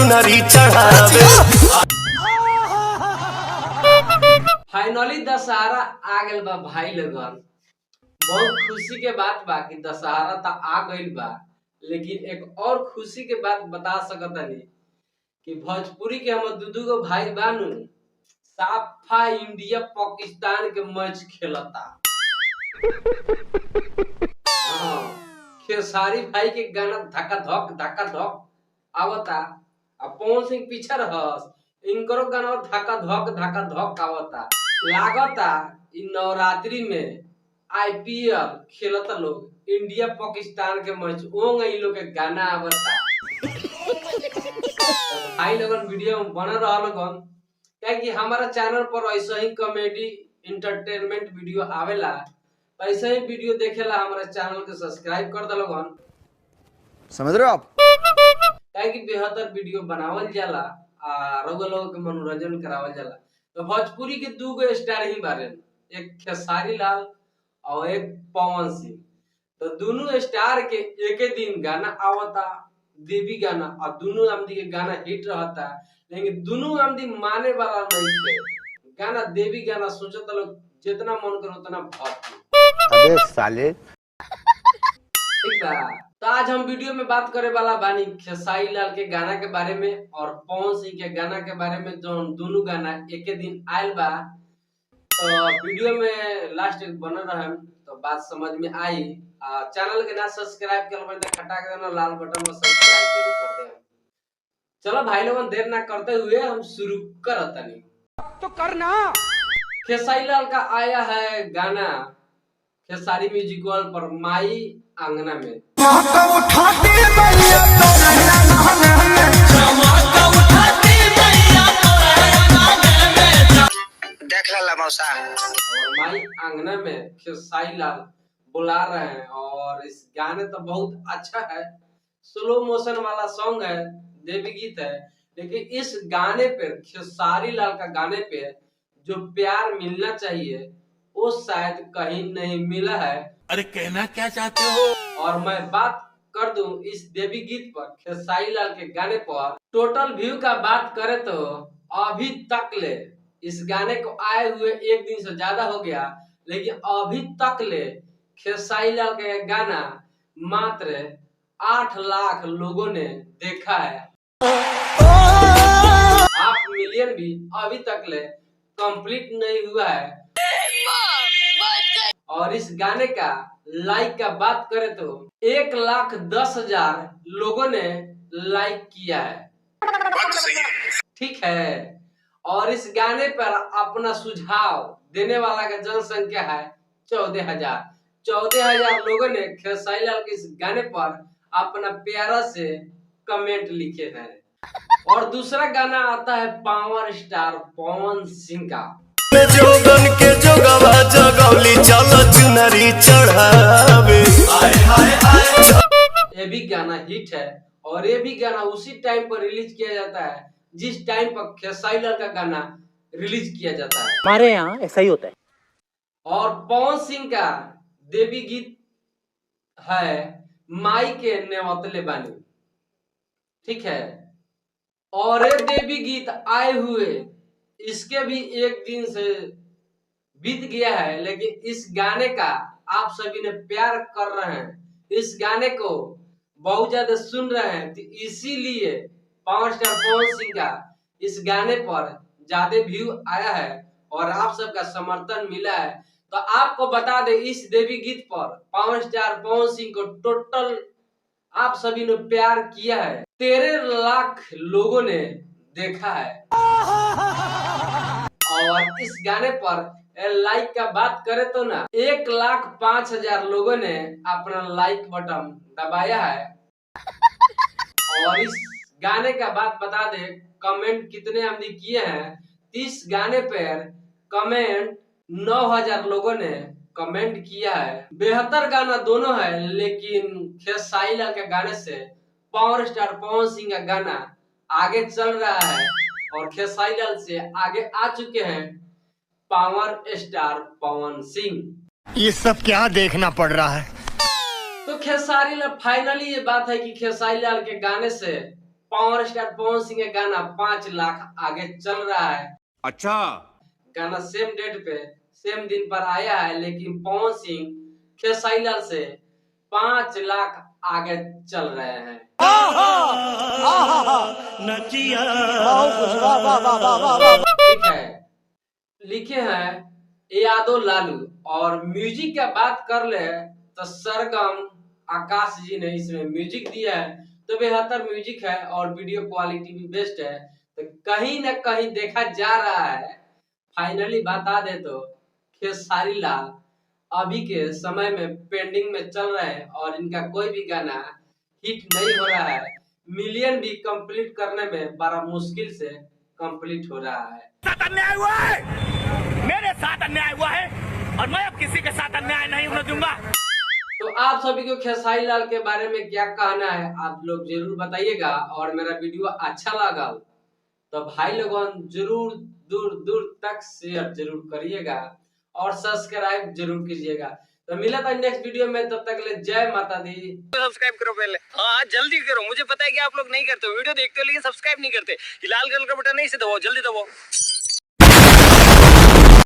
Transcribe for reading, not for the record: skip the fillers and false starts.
चुनरी चढ़ावे। फाइनली दशहरा आ गइल बा भाई लोगन। बहुत खुशी के बात बा कि दशहरा तो आ गइल बा, लेकिन एक और खुशी के बात बता सकतनी कि भोजपुरी के हम दू गो भाई बानू साफा इंडिया पाकिस्तान के मैच खेलता। हाँ, खेसारी भाई के गाना धक्का धक आवता, अब पवन सिंह पीछे रहस, इनकरो गाना धक्का धक आवता। लागता इ नवरात्रि में आईपीएल खेलता लोग, इंडिया पाकिस्तान के मैच ओंग इ लोग के गाना आवता। भाई लोगन वीडियो में बन रहा लोगन, क्या कि हमारा चैनल पर ऐसा ही कॉमेडी इंटरटेनमेंट वीडियो आवेला, ऐसा ही वीडियो देखेला हमारे चैनल के सब्सक्राइब कर दो लोगन। समझ रहे हो आप? क्या कि बेहतर वीडियो बनावल जाला आ रउआ लोगन के मनोरंजन करावल जाला। तो भोजपुरी के दू गो स्टार ही बारे, एक खेसारी लाल और एक पवन सिंह। तो दोनों स्टार के एक दिन गाना आवता, देवी गाना, और दोनों आमदी के गाना हिट रहता, लेकिन दोनों आमदी माने वाला नहीं थे। गाना देवी गाना सोचता लोग जितना मन करो उतना भर। अबे साले। ठीक बा, तो आज हम वीडियो में बात करे वाला बानी खेसारी लाल के गाना के बारे में और पवन सिंह के गाना के बारे में, जो दोनों गाना एक दिन आयल बा। तो वीडियो में लास्ट तक बने रहे तो बात समझ में आई। चैनल के ना सब्सक्राइब कर तो खटा के देना लाल बटन में सब्सक्राइब जरूर कर दे। चलो भाई लोगन देर ना करते हुए हम शुरू करतनी। तो करना। खेसारी लाल का आया है गाना खेसारी म्यूजिक वर्ल्ड पर माई आंगना में। देख ला मौसा। और माई आंगना में खेसारी लाल बुला रहे हैं, और इस गाने तो बहुत अच्छा है, स्लो मोशन वाला सॉन्ग है, देवी गीत है, लेकिन इस गाने पे खेसारी लाल का गाने पे जो प्यार मिलना चाहिए वो शायद कहीं नहीं मिला है। अरे कहना क्या चाहते हो? और मैं बात कर दूं इस देवी गीत पर, खेसारी लाल के गाने पर टोटल व्यू का बात करें तो अभी तक ले इस गाने को आए हुए एक दिन से ज्यादा हो गया, लेकिन अभी तक ले खेसारी लाल का गाना मात्र 8 लाख लोगों ने देखा है। 8 मिलियन भी अभी तक ले कंप्लीट नहीं हुआ है। और इस गाने का लाइक का बात करें तो 1,10,000 लोगों ने लाइक किया है। ठीक है, और इस गाने पर अपना सुझाव देने वाला का जनसंख्या है 14,000। 14,000 लोगों ने खेसारी लाल के इस गाने पर अपना प्यारा से कमेंट लिखे हैं। और दूसरा गाना आता है पावर स्टार पवन सिंह का, जोगन के जोगवा जगौली चलो चुनरी चढ़ावे। ये भी गाना हिट है, और ये भी गाना उसी टाइम पर रिलीज किया जाता है जिस टाइम पर खेसारी लाल का गाना रिलीज किया जाता है। हमारे यहाँ ऐसा ही होता है। और पवन सिंह का देवी गीत है माई के नेवतले बानी। ठीक है, और ये देवी गीत आए हुए इसके भी एक दिन से बीत गया है, लेकिन इस गाने का आप सभी ने प्यार कर रहे हैं, इस गाने को बहुत ज्यादा सुन रहे हैं, तो इसीलिए पावर स्टार पवन सिंह का इस गाने पर ज्यादा व्यू आया है और आप सबका समर्थन मिला है। तो आपको बता दें इस देवी गीत पर पावर स्टार पवन सिंह को टोटल आप सभी ने प्यार किया है, 13 लाख लोगों ने देखा है। और इस गाने पर लाइक का बात करें तो ना 1,05,000 लोगों ने अपना लाइक बटन दबाया है। और इस गाने का बात बता दे कमेंट कितने हमने किए हैं, इस गाने पर कमेंट 9,000 लोगों ने कमेंट किया है। बेहतर गाना दोनों है, लेकिन खेसारी लाल के गाने से पावर स्टार पवन सिंह का गाना आगे चल रहा है, और खेसारी लाल से आगे आ चुके हैं पावर स्टार पवन सिंह। ये सब क्या देखना पड़ रहा है? तो खेसारी लाल फाइनली ये बात है कि खेसारी लाल के गाने से पावर स्टार पवन सिंह का गाना 5 लाख आगे चल रहा है। अच्छा गाना सेम डेट पे सेम दिन पर आया है, लेकिन पवन सिंह खेसारी लाल से 5 लाख आगे चल रहे हैं। ठीक है, लिखे हैं यादव लालू। और म्यूजिक का बात कर ले तो सरगम आकाश जी ने इसमें म्यूजिक दिया है, तो बेहतर म्यूजिक है और वीडियो क्वालिटी भी बेस्ट है। तो कहीं ना कहीं देखा जा रहा है, फाइनली बता दे तो खेसारी लाल अभी के समय में पेंडिंग में चल रहे हैं और इनका कोई भी गाना हिट नहीं हो रहा है। मिलियन भी कंप्लीट करने में बड़ा मुश्किल से कंप्लीट हो रहा है। अन्याय हुआ है, मेरे साथ अन्याय हुआ है और मैं अब किसी के साथ अन्याय नहीं होने दूंगा। तो आप सभी को खेसारी लाल के बारे में क्या कहना है आप लोग जरूर बताइएगा। और मेरा वीडियो अच्छा लगा तो भाई लोगों जरूर दूर दूर तक शेयर जरूर करिएगा और सब्सक्राइब जरूर कीजिएगा। तो मिला था नेक्स्ट वीडियो में, तब तक के लिए जय माता दी। सब्सक्राइब करो पहले, हाँ जल्दी करो। मुझे पता है कि आप लोग नहीं करते हो, वीडियो देखते हो लेकिन सब्सक्राइब नहीं करते। ये लाल कलर का बटन नहीं से दबाओ, जल्दी दबाओ।